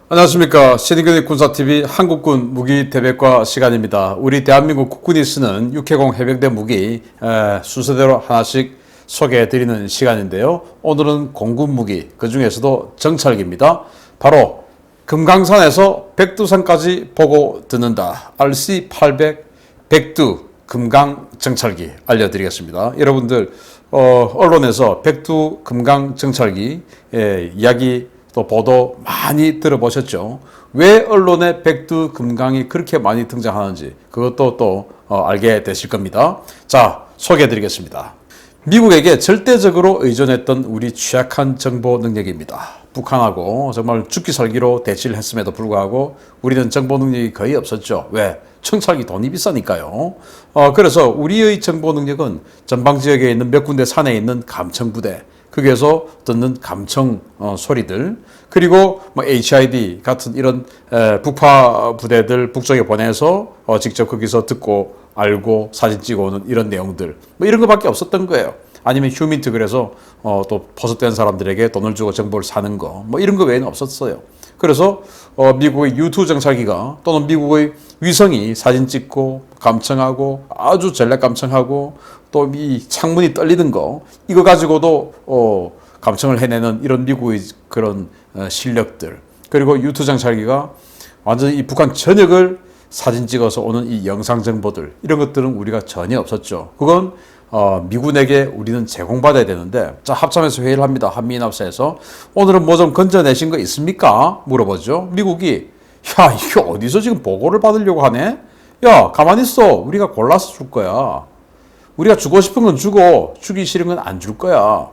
안녕하십니까. 신의균의 군사TV 한국군 무기대백과 시간입니다. 우리 대한민국 국군이 쓰는 육해공 해병대 무기 순서대로 하나씩 소개해드리는 시간인데요. 오늘은 공군 무기, 그 중에서도 정찰기입니다. 바로 금강산에서 백두산까지 보고 듣는다. RC800 백두 금강 정찰기 알려드리겠습니다. 여러분들 언론에서 백두 금강 정찰기 이야기 또 보도 많이 들어보셨죠? 왜 언론에 백두 금강이 그렇게 많이 등장하는지 그것도 또 알게 되실 겁니다. 자, 소개해 드리겠습니다. 미국에게 절대적으로 의존했던 우리 취약한 정보 능력입니다. 북한하고 정말 죽기 살기로 대치를 했음에도 불구하고 우리는 정보 능력이 거의 없었죠. 왜? 정찰기 돈이 비싸니까요. 그래서 우리의 정보 능력은 전방지역에 있는 몇 군데 산에 있는 감청부대, 거기에서 듣는 감청 소리들, 그리고 뭐 HID 같은 이런 북파 부대들 북쪽에 보내서 직접 거기서 듣고 알고 사진 찍어 오는 이런 내용들, 뭐 이런 것밖에 없었던 거예요. 아니면 휴민트, 그래서 또 포섭된 사람들에게 돈을 주고 정보를 사는 거, 뭐 이런 거 외에는 없었어요. 그래서 미국의 U2 정찰기가 또는 미국의 위성이 사진 찍고 감청하고 아주 전략 감청하고 또 이 창문이 떨리는 거, 이거 가지고도 감청을 해내는 이런 미국의 그런 실력들, 그리고 U2 정찰기가 완전히 이 북한 전역을 사진 찍어서 오는 이 영상 정보들, 이런 것들은 우리가 전혀 없었죠. 그건 미군에게 우리는 제공받아야 되는데, 자, 합참에서 회의를 합니다. 한미연합사에서. 오늘은 뭐 좀 건져내신 거 있습니까? 물어보죠. 미국이, 야, 이게 어디서 지금 보고를 받으려고 하네? 야, 가만히 있어. 우리가 골라서 줄 거야. 우리가 주고 싶은 건 주고 주기 싫은 건 안 줄 거야.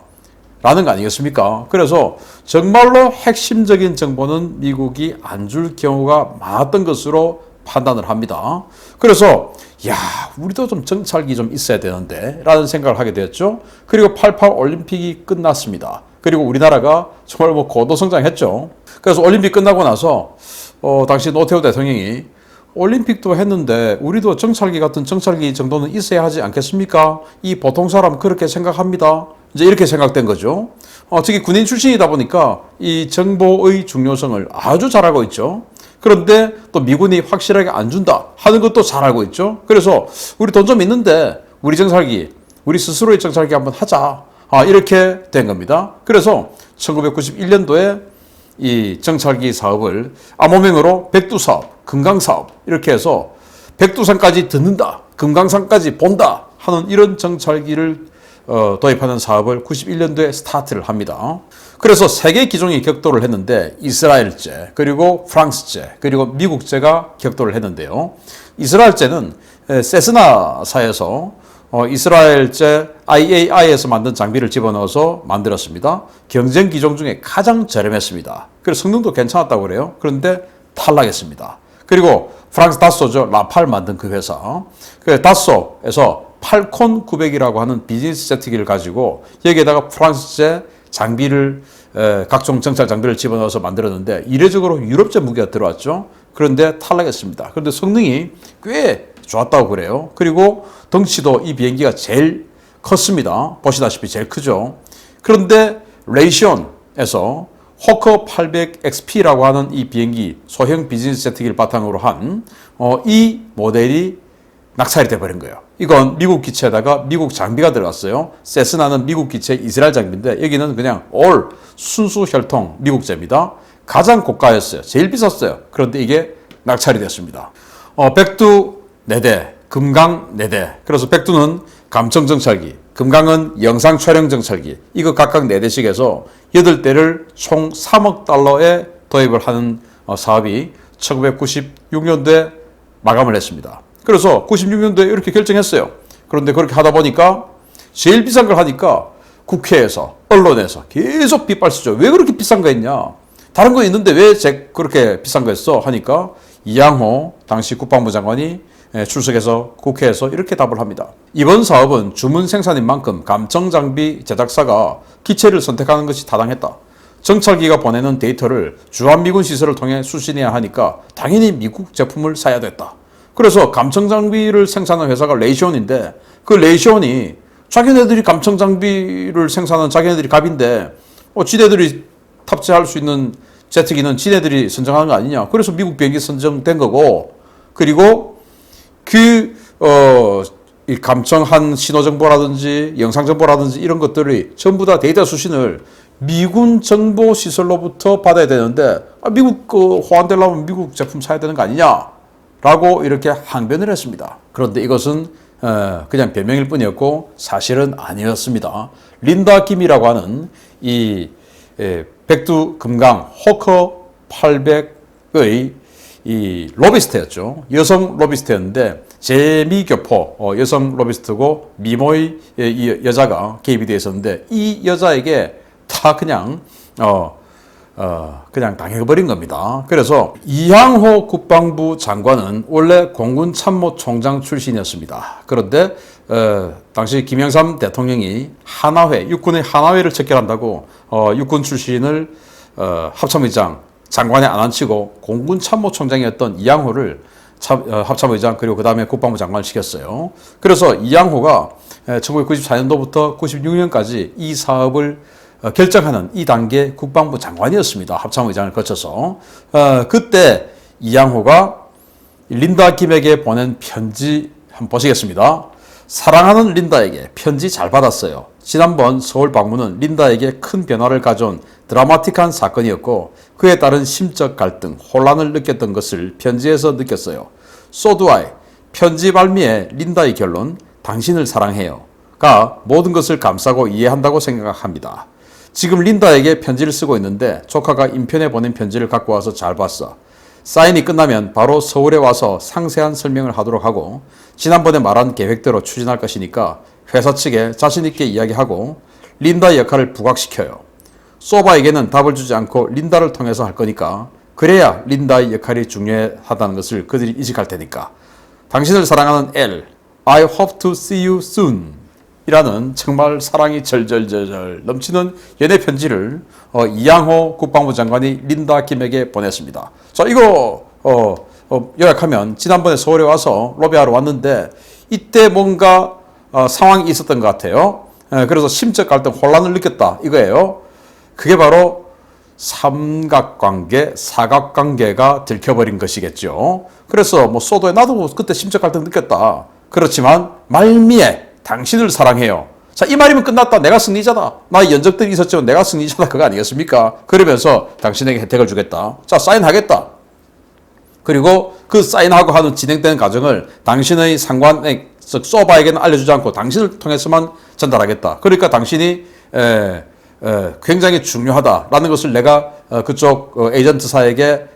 라는 거 아니겠습니까? 그래서 정말로 핵심적인 정보는 미국이 안 줄 경우가 많았던 것으로 판단을 합니다. 그래서 야, 우리도 좀 정찰기 좀 있어야 되는데 라는 생각을 하게 되었죠. 그리고 88 올림픽이 끝났습니다. 그리고 우리나라가 정말 뭐 고도성장했죠. 그래서 올림픽 끝나고 나서 당시 노태우 대통령이 올림픽도 했는데 우리도 정찰기 같은 정찰기 정도는 있어야 하지 않겠습니까? 이 보통 사람 그렇게 생각합니다. 이제 이렇게 생각된 거죠. 특히 군인 출신이다 보니까 이 정보의 중요성을 아주 잘 알고 있죠. 그런데 또 미군이 확실하게 안 준다 하는 것도 잘 알고 있죠. 그래서 우리 돈 좀 있는데 우리 정찰기, 우리 스스로의 정찰기 한번 하자. 이렇게 된 겁니다. 그래서 1991년도에 이 정찰기 사업을 암호명으로 백두사업, 금강사업 이렇게 해서 백두산까지 듣는다, 금강산까지 본다 하는 이런 정찰기를 도입하는 사업을 91년도에 스타트를 합니다. 그래서 세 개 기종이 격돌을 했는데 이스라엘제, 그리고 프랑스제, 그리고 미국제가 격돌을 했는데요. 이스라엘제는 세스나사에서 이스라엘제 IAI에서 만든 장비를 집어넣어서 만들었습니다. 경쟁 기종 중에 가장 저렴했습니다. 그래서 성능도 괜찮았다고 그래요. 그런데 탈락했습니다. 그리고 프랑스 다쏘죠. 라팔 만든 그 회사. 그 다쏘에서 팔콘 900이라고 하는 비즈니스 제트기를 가지고 여기에다가 프랑스제 장비를 각종 정찰 장비를 집어넣어서 만들었는데 이례적으로 유럽제 무기가 들어왔죠. 그런데 탈락했습니다. 그런데 성능이 꽤 좋았다고 그래요. 그리고 덩치도 이 비행기가 제일 컸습니다. 보시다시피 제일 크죠. 그런데 레이션에서 호커 800XP라고 하는 이 비행기, 소형 비즈니스 제트기를 바탕으로 한 이 모델이 낙찰이 돼버린 거예요. 이건 미국 기체에다가 미국 장비가 들어갔어요. 세스나는 미국 기체 이스라엘 장비인데 여기는 그냥 올 순수 혈통 미국제입니다. 가장 고가였어요. 제일 비쌌어요. 그런데 이게 낙찰이 됐습니다. 백두 4대, 금강 4대. 그래서 백두는 감청 정찰기, 금강은 영상 촬영 정찰기. 이거 각각 4대씩 해서 8대를 총 3억 달러에 도입을 하는 사업이 1996년도에 마감을 했습니다. 그래서 96년도에 이렇게 결정했어요. 그런데 그렇게 하다 보니까 제일 비싼 걸 하니까 국회에서, 언론에서 계속 빗발치죠. 왜 그렇게 비싼 거 했냐? 다른 거 있는데 왜 그렇게 비싼 거 했어? 하니까 이양호 당시 국방부 장관이 출석해서 국회에서 이렇게 답을 합니다. 이번 사업은 주문 생산인 만큼 감청 장비 제작사가 기체를 선택하는 것이 타당했다. 정찰기가 보내는 데이터를 주한미군 시설을 통해 수신해야 하니까 당연히 미국 제품을 사야 됐다. 그래서 감청 장비를 생산하는 회사가 레이시온인데 그 레이시온이 자기네들이 감청 장비를 생산하는 자기네들이 갑인데 지네들이 탑재할 수 있는 제트기는 지네들이 선정하는 거 아니냐. 그래서 미국 비행기 선정된 거고, 그리고 이 감청한 신호정보라든지 영상정보라든지 이런 것들이 전부 다 데이터 수신을 미군 정보시설로부터 받아야 되는데, 미국 호환되려면 미국 제품 사야 되는 거 아니냐? 라고 이렇게 항변을 했습니다. 그런데 이것은 그냥 변명일 뿐이었고 사실은 아니었습니다. 린다 김이라고 하는 이 백두 금강 호커 800의 이 로비스트였죠. 여성 로비스트였는데 재미교포 여성 로비스트고 미모의 이 여자가 개입이 되어 있었는데 이 여자에게 다 그냥 그냥 당해버린 겁니다. 그래서 이양호 국방부 장관은 원래 공군 참모총장 출신이었습니다. 그런데 당시 김영삼 대통령이 하나회, 육군의 하나회를 척결한다고 육군 출신을 합참의장 장관에 안 앉히고 공군 참모총장이었던 이양호를 합참의장 그리고 그 다음에 국방부 장관을 시켰어요. 그래서 이양호가 1994년도부터 96년까지 이 사업을 결정하는 이 단계 국방부 장관이었습니다. 합참의장을 거쳐서. 그때 이양호가 린다 김에게 보낸 편지 한번 보시겠습니다. 사랑하는 린다에게 편지 잘 받았어요. 지난번 서울 방문은 린다에게 큰 변화를 가져온 드라마틱한 사건이었고 그에 따른 심적 갈등, 혼란을 느꼈던 것을 편지에서 느꼈어요. So do I. 편지 발미에 린다의 결론, 당신을 사랑해요가 모든 것을 감싸고 이해한다고 생각합니다. 지금 린다에게 편지를 쓰고 있는데 조카가 인편에 보낸 편지를 갖고 와서 잘 봤어. 사인이 끝나면 바로 서울에 와서 상세한 설명을 하도록 하고 지난번에 말한 계획대로 추진할 것이니까 회사 측에 자신 있게 이야기하고 린다의 역할을 부각시켜요. 소바에게는 답을 주지 않고 린다를 통해서 할 거니까 그래야 린다의 역할이 중요하다는 것을 그들이 인식할 테니까. 당신을 사랑하는 L. I hope to see you soon. 이라는 정말 사랑이 절절절절 넘치는 연애 편지를 이양호 국방부 장관이 린다 김에게 보냈습니다. 자, 이거 요약하면 지난번에 서울에 와서 로비하러 왔는데 이때 뭔가 상황이 있었던 것 같아요. 그래서 심적 갈등, 혼란을 느꼈다 이거예요. 그게 바로 삼각관계, 사각관계가 들켜버린 것이겠죠. 그래서 뭐 소도에 나도 그때 심적 갈등 느꼈다. 그렇지만 말미에 당신을 사랑해요. 자, 이 말이면 끝났다. 내가 승리자다. 나의 연적들이 있었지만 내가 승리자다. 그거 아니겠습니까? 그러면서 당신에게 혜택을 주겠다. 자, 사인하겠다. 그리고 그 사인하고 하는 진행되는 과정을 당신의 상관에 소바에게는 알려주지 않고 당신을 통해서만 전달하겠다. 그러니까 당신이 굉장히 중요하다라는 것을 내가 그쪽 에이전트사에게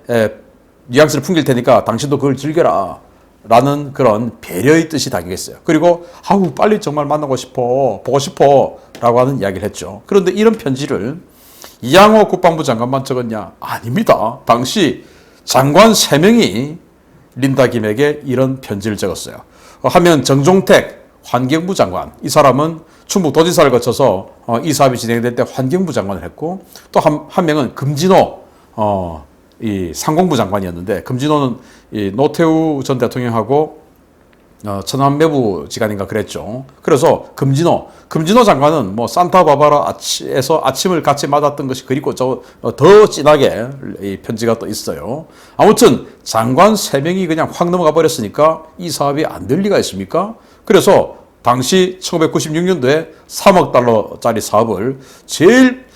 뉘앙스를 풍길 테니까 당신도 그걸 즐겨라. 라는 그런 배려의 뜻이 담기겠어요. 그리고 아우 빨리 정말 만나고 싶어, 보고 싶어 라고 하는 이야기를 했죠. 그런데 이런 편지를 이양호 국방부 장관만 적었냐? 아닙니다. 당시 장관 3명이 린다 김에게 이런 편지를 적었어요. 한 명은 정종택 환경부 장관. 이 사람은 충북 도지사를 거쳐서 이 사업이 진행될 때 환경부 장관을 했고 또 한 명은 금진호 이 상공부 장관이었는데 금진호는 이 노태우 전 대통령하고 천안매부지간인가 그랬죠. 그래서 금진호 장관은 뭐 산타바바라에서 아침을 같이 맞았던 것이 그리고 더 진하게 이 편지가 또 있어요. 아무튼 장관 3명이 그냥 확 넘어가 버렸으니까 이 사업이 안 될 리가 있습니까? 그래서 당시 1996년도에 3억 달러짜리 사업을 제일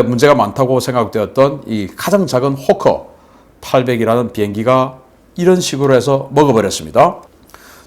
문제가 많다고 생각되었던 이 가장 작은 호커 800이라는 비행기가 이런 식으로 해서 먹어버렸습니다.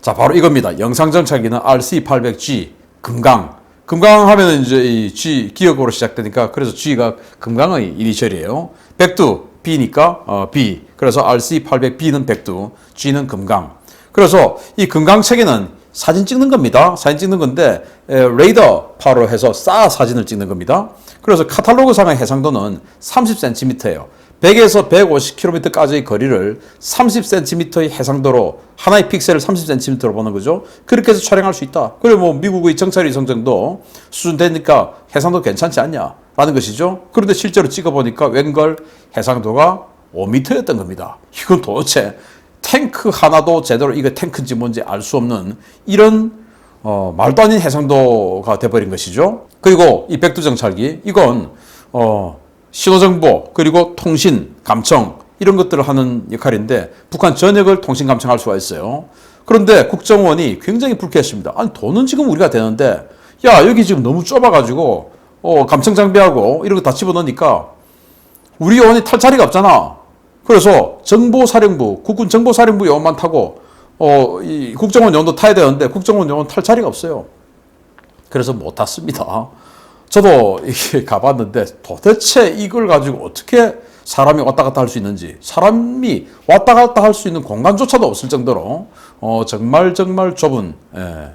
자, 바로 이겁니다. 영상정찰기는 RC-800G 금강. 금강 하면은 이제 이 G 기억으로 시작되니까 그래서 G가 금강의 이니셜이에요. 백두 B니까 B. 그래서 RC-800B는 백두, G는 금강. 그래서 이 금강 체계는 사진 찍는 겁니다. 사진 찍는 건데 레이더파로 해서 쏴 사진을 찍는 겁니다. 그래서 카탈로그상의 해상도는 30cm예요. 100에서 150km까지의 거리를 30cm의 해상도로 하나의 픽셀을 30cm로 보는 거죠. 그렇게 해서 촬영할 수 있다. 그리고 뭐 미국의 정찰위 성정도 수준되니까 해상도 괜찮지 않냐라는 것이죠. 그런데 실제로 찍어보니까 웬걸 해상도가 5m였던 겁니다. 이건 도대체 탱크 하나도 제대로 이거 탱크인지 뭔지 알 수 없는 이런 말도 아닌 해상도가 돼버린 것이죠. 그리고 이 백두 정찰기 이건 신호정보 그리고 통신, 감청 이런 것들을 하는 역할인데 북한 전역을 통신 감청할 수가 있어요. 그런데 국정원이 굉장히 불쾌했습니다. 아니 돈은 지금 우리가 되는데 야 여기 지금 너무 좁아가지고 감청 장비하고 이런 거 다 집어넣으니까 우리 요원이 탈 자리가 없잖아. 그래서 정보사령부, 국군 정보사령부 요원만 타고 이 국정원 요원도 타야 되는데 국정원 요원 탈 자리가 없어요. 그래서 못 탔습니다. 저도 이게 가봤는데 도대체 이걸 가지고 어떻게 사람이 왔다 갔다 할 수 있는지, 사람이 왔다 갔다 할 수 있는 공간조차도 없을 정도로 정말 좁은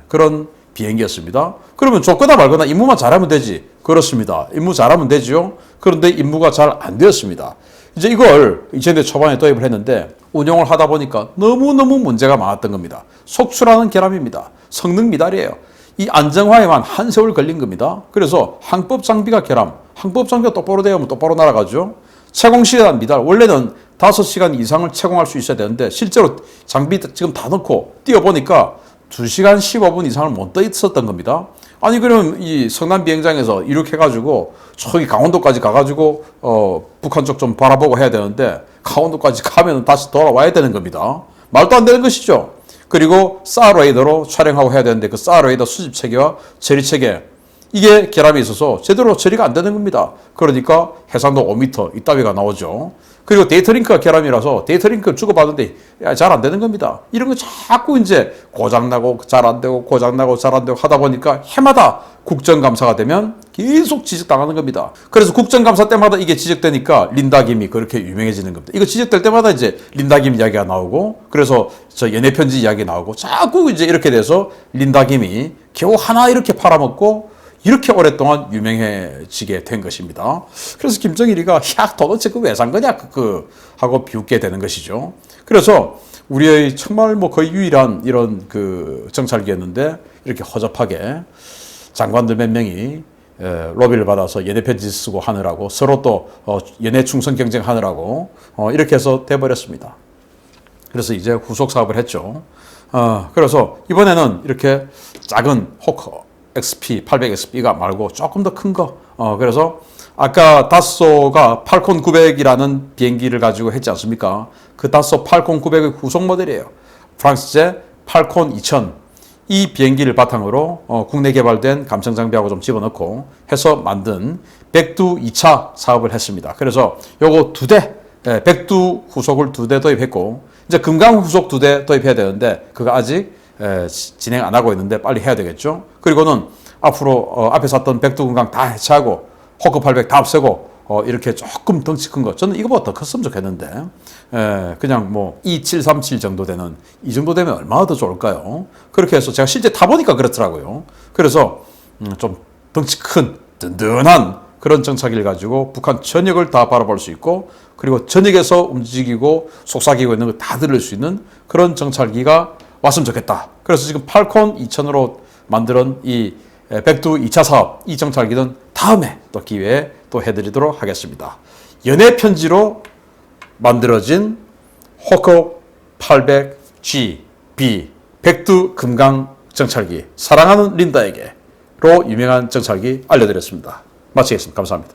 그런 비행기였습니다. 그러면 좁거나 말거나 임무만 잘하면 되지. 그렇습니다. 임무 잘하면 되죠. 그런데 임무가 잘 안 되었습니다. 이제 이걸 2000년대 초반에 도입을 했는데 운용을 하다 보니까 너무너무 문제가 많았던 겁니다. 속출하는 결함입니다. 성능 미달이에요. 이 안정화에만 한 세월 걸린 겁니다. 그래서 항법 장비가 결함, 항법 장비가 똑바로 되면 똑바로 날아가죠. 채공 시간 미달, 원래는 5시간 이상을 채공할 수 있어야 되는데 실제로 장비 지금 다 넣고 뛰어보니까 2시간 15분 이상을 못 떠 있었던 겁니다. 아니 그럼 이 성남 비행장에서 이렇게 해가지고 저기 강원도까지 가가지고 북한 쪽 좀 바라보고 해야 되는데 강원도까지 가면 다시 돌아와야 되는 겁니다. 말도 안 되는 것이죠. 그리고 SAR 레이더로 촬영하고 해야 되는데 그 SAR 레이더 수집 체계와 처리 체계 이게 결함이 있어서 제대로 처리가 안 되는 겁니다. 그러니까 해상도 5m 이따위가 나오죠. 그리고 데이터링크가 결함이라서 데이터링크를 주고받는데 잘 안 되는 겁니다. 이런 거 자꾸 이제 고장나고 잘 안 되고 고장나고 잘 안 되고 하다 보니까 해마다 국정감사가 되면 계속 지적당하는 겁니다. 그래서 국정감사 때마다 이게 지적되니까 린다김이 그렇게 유명해지는 겁니다. 이거 지적될 때마다 이제 린다김 이야기가 나오고 그래서 저 연애편지 이야기 나오고 자꾸 이제 이렇게 돼서 린다김이 겨우 하나 이렇게 팔아먹고 이렇게 오랫동안 유명해지게 된 것입니다. 그래서 김정일이가 야 도대체 그 왜 산 거냐 하고 비웃게 되는 것이죠. 그래서 우리의 정말 뭐 거의 유일한 이런 그 정찰기였는데 이렇게 허접하게 장관들 몇 명이 로비를 받아서 연애 편지 쓰고 하느라고 서로 또 연애 충성 경쟁하느라고 이렇게 해서 돼버렸습니다. 그래서 이제 후속 사업을 했죠. 그래서 이번에는 이렇게 작은 호커 XP, 800XP가 말고 조금 더 큰 거. 그래서 아까 다쏘가 팔콘 900이라는 비행기를 가지고 했지 않습니까? 그 다쏘 팔콘 900의 후속 모델이에요. 프랑스제 팔콘 2000. 이 비행기를 바탕으로 국내 개발된 감청 장비하고 좀 집어넣고 해서 만든 백두 2차 사업을 했습니다. 그래서 요거 2대, 백두 후속을 2대 도입했고 이제 금강 후속 2대 도입해야 되는데 그거 아직 진행 안 하고 있는데 빨리 해야 되겠죠. 그리고는 앞으로 앞에 샀던 백두금강 다 해체하고 호크 800 다 없애고 이렇게 조금 덩치 큰 거 저는 이거보다 더 컸으면 좋겠는데 그냥 뭐 2737 정도 되는 이 정도 되면 얼마나 더 좋을까요? 그렇게 해서 제가 실제 타보니까 그렇더라고요. 그래서 좀 덩치 큰 든든한 그런 정찰기를 가지고 북한 전역을 다 바라볼 수 있고 그리고 전역에서 움직이고 속삭이고 있는 걸 다 들을 수 있는 그런 정찰기가 왔으면 좋겠다. 그래서 지금 팔콘 2000으로 만든 이 백두 2차 사업, 이 정찰기는 다음에 또 기회에 또 해드리도록 하겠습니다. 연애 편지로 만들어진 호커 800GB 백두 금강 정찰기 사랑하는 린다에게로 유명한 정찰기 알려드렸습니다. 마치겠습니다. 감사합니다.